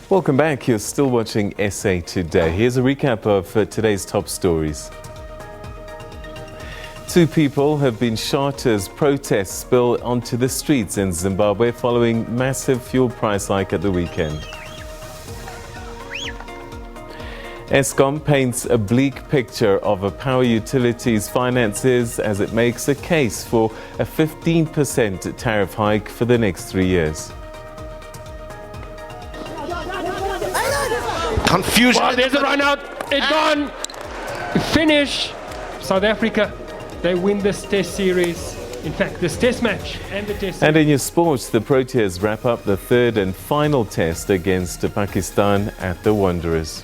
Welcome back. You're still watching SA Today. Here's a recap of today's top stories. 2 people have been shot as protests spill onto the streets in Zimbabwe following massive fuel price hike at the weekend. Eskom paints a bleak picture of a power utility's finances as it makes a case for a 15% tariff hike for the next 3 years. Confusion. Well, there's a run out. It's gone. Finish. South Africa, they win this test series. In fact, this test match and the test series. And in your sports, the Proteas wrap up the 3rd and final test against Pakistan at the Wanderers.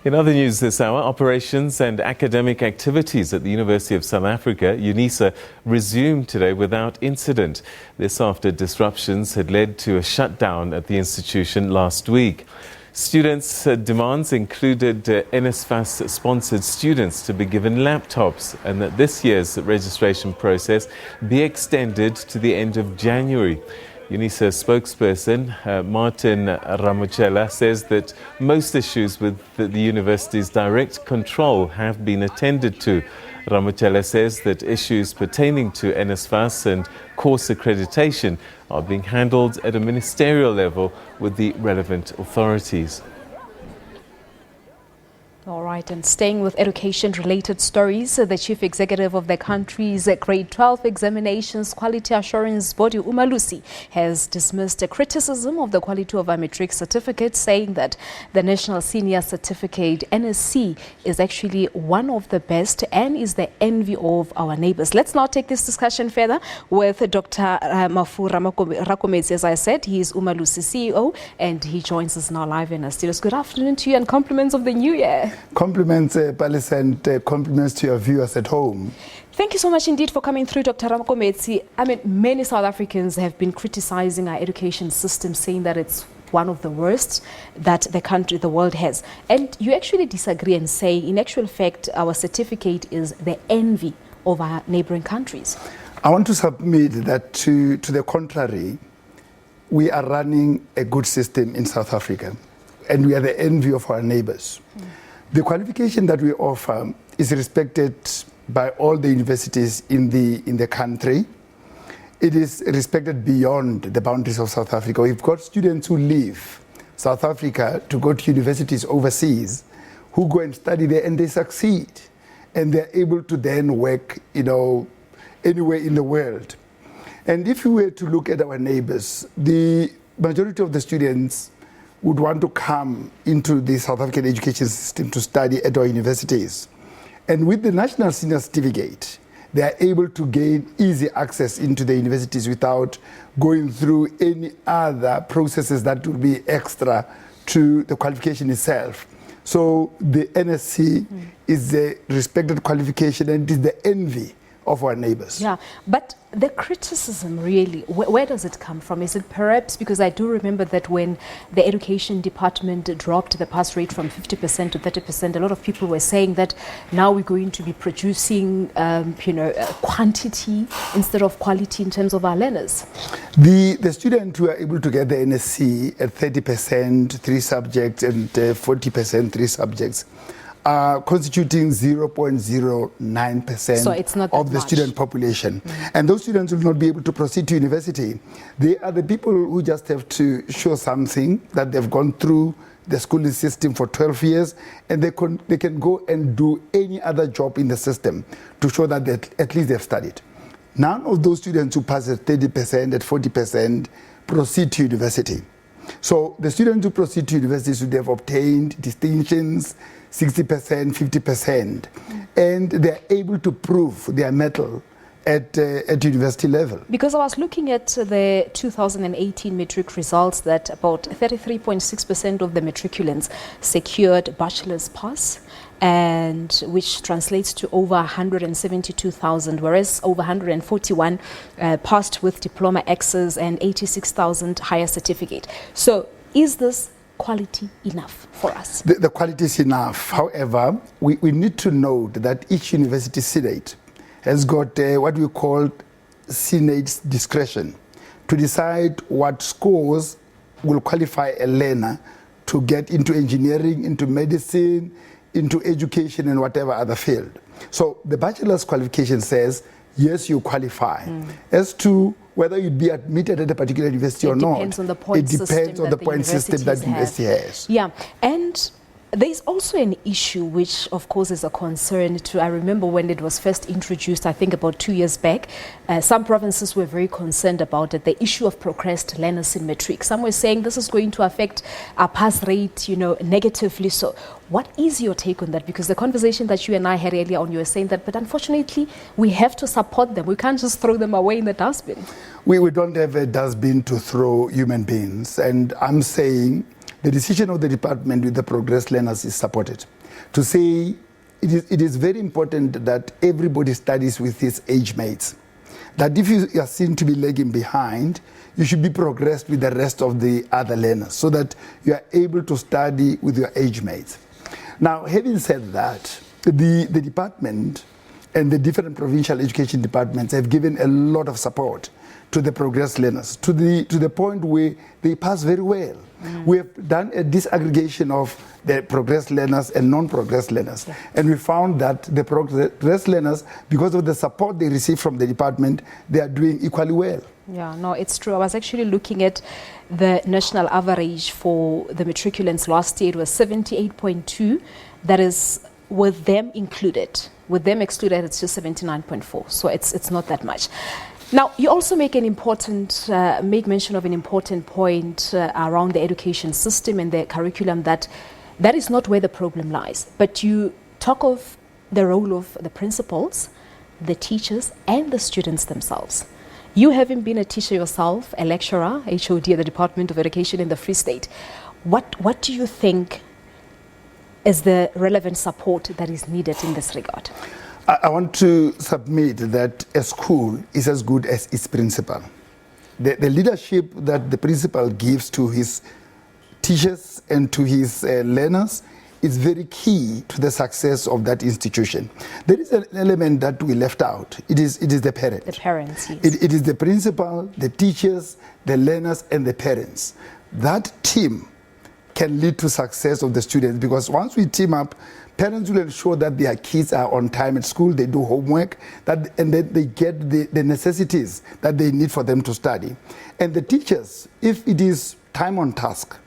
In other news this hour, operations and academic activities at the University of South Africa, UNISA, resumed today without incident. This after disruptions had led to a shutdown at the institution last week. Students' demands included NSFAS-sponsored students to be given laptops and that this year's registration process be extended to the end of January. UNISA spokesperson Martin Ramochela says that most issues with the university's direct control have been attended to. Ramochela says that issues pertaining to NSFAS and course accreditation are being handled at a ministerial level with the relevant authorities. All right, and staying with education-related stories, the chief executive of the country's grade 12 examinations quality assurance body, Umalusi, has dismissed a criticism of the quality of a matric certificate, saying that the National Senior Certificate, NSC, is actually one of the best and is the envy of our neighbors. Let's now take this discussion further with Dr. Rakometsi. As I said, he is Umalusi CEO, and he joins us now live in our studios. Good afternoon to you and compliments of the new year. Compliments, Palace, and compliments to your viewers at home. Thank you so much indeed for coming through, Dr. Rakometsi. I mean, many South Africans have been criticizing our education system, saying that it's one of the worst that the world has. And you actually disagree and say, in actual fact, our certificate is the envy of our neighboring countries. I want to submit that to the contrary, we are running a good system in South Africa, and we are the envy of our neighbors. The qualification that we offer is respected by all the universities in the country. It is respected beyond the boundaries of South Africa. We've got students who leave South Africa to go to universities overseas, who go and study there and they succeed. And they're able to then work, anywhere in the world. And if we were to look at our neighbors, the majority of the students would want to come into the South African education system to study at our universities. And with the National Senior Certificate, they are able to gain easy access into the universities without going through any other processes that would be extra to the qualification itself. So the NSC is a respected qualification and it is the envy of our neighbors. Yeah, but the criticism really, where does it come from? Is it perhaps because I do remember that when the education department dropped the pass rate from 50% to 30%, a lot of people were saying that now we're going to be producing, quantity instead of quality in terms of our learners. The students who are able to get the NSC at 30%, 3 subjects, and 40%, 3 subjects, constituting 0.09% of the student population. And those students will not be able to proceed to university. They are the people who just have to show something that they've gone through the schooling system for 12 years, and they can go and do any other job in the system to show that at least they've studied. None of those students who pass at 30%, at 40% proceed to university. So the students who proceed to university should have obtained distinctions, 60%, 50%, and they're able to prove their mettle at university level. Because I was looking at the 2018 matric results that about 33.6% of the matriculants secured bachelor's pass, and which translates to over 172,000, whereas over 141 passed with diploma X's and 86,000 higher certificate. So is this quality enough for us? The quality is enough. However, we need to note that each university senate has got what we call senate's discretion to decide what scores will qualify a learner to get into engineering, into medicine, into education and whatever other field. So the bachelor's qualification says, yes, you qualify. As to whether you'd be admitted at a particular university or not, depends on the point it depends on the point system that the university has. Yeah, and there's also an issue which, of course, is a concern too. I remember when it was first introduced, I think about 2 years back, some provinces were very concerned about it, the issue of progressed learners in matric. Some were saying this is going to affect our pass rate, negatively. So what is your take on that? Because the conversation that you and I had earlier on, you were saying that, but unfortunately, we have to support them. We can't just throw them away in the dustbin. We don't have a dustbin to throw human beings. And I'm saying the decision of the department with the progressed learners is supported. To say it is very important that everybody studies with his age mates. That if you are seen to be lagging behind, you should be progressed with the rest of the other learners so that you are able to study with your age mates. Now, having said that, the department and the different provincial education departments have given a lot of support to the progressed learners, to the point where they pass very well. We have done a disaggregation of the progressed learners and non-progressed learners. Yeah. And we found that the progressed learners, because of the support they receive from the department, they are doing equally well. Yeah, no, it's true. I was actually looking at the national average for the matriculants last year. It was 78.2. That is with them included. With them excluded, it's just 79.4. So it's not that much. Now, you also make mention of an important point around the education system and the curriculum, that is not where the problem lies. But you talk of the role of the principals, the teachers, and the students themselves. You having been a teacher yourself, a lecturer, HOD at the Department of Education in the Free State, what do you think is the relevant support that is needed in this regard? I want to submit that a school is as good as its principal. The leadership that the principal gives to his teachers and to his learners is very key to the success of that institution. There is an element that we left out. It is the parent. The parents, yes. It is the principal, the teachers, the learners, and the parents. That team can lead to success of the students, because once we team up, parents will ensure that their kids are on time at school, they do homework, and then they get the necessities that they need for them to study. And the teachers, if it is time on task,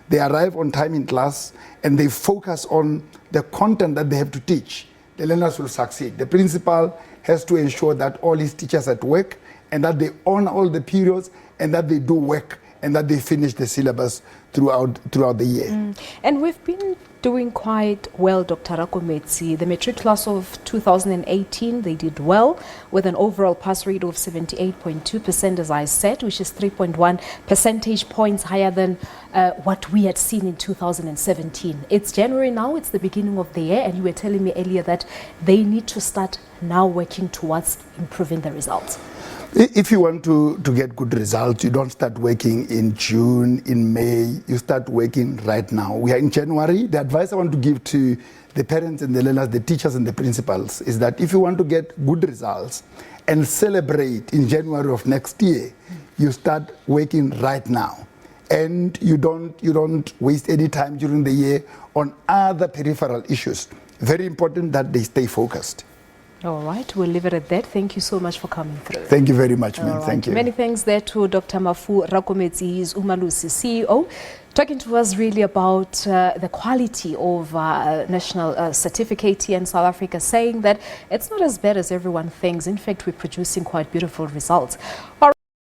they arrive on time in class and they focus on the content that they have to teach, the learners will succeed. The principal has to ensure that all his teachers at work and that they honor all the periods and that they do work and that they finish the syllabus throughout the year. And we've been doing quite well, Dr. Rakometsi. The matric class of 2018, they did well with an overall pass rate of 78.2%, as I said, which is 3.1 percentage points higher than what we had seen in 2017. It's January now, it's the beginning of the year, and you were telling me earlier that they need to start now working towards improving the results. If you want to get good results, you don't start working in June, in May, you start working right now. We are in January. The advice I want to give to the parents and the learners, the teachers and the principals, is that if you want to get good results and celebrate in January of next year, you start working right now. And you don't waste any time during the year on other peripheral issues. Very important that they stay focused. All right, we'll leave it at that. Thank you so much for coming through. Thank you very much, man. Right. Thank you. Many thanks there to Dr. Mafu Rakometsi. He's Umalusi CEO, talking to us really about the quality of national certificate here in South Africa, saying that it's not as bad as everyone thinks. In fact, we're producing quite beautiful results. All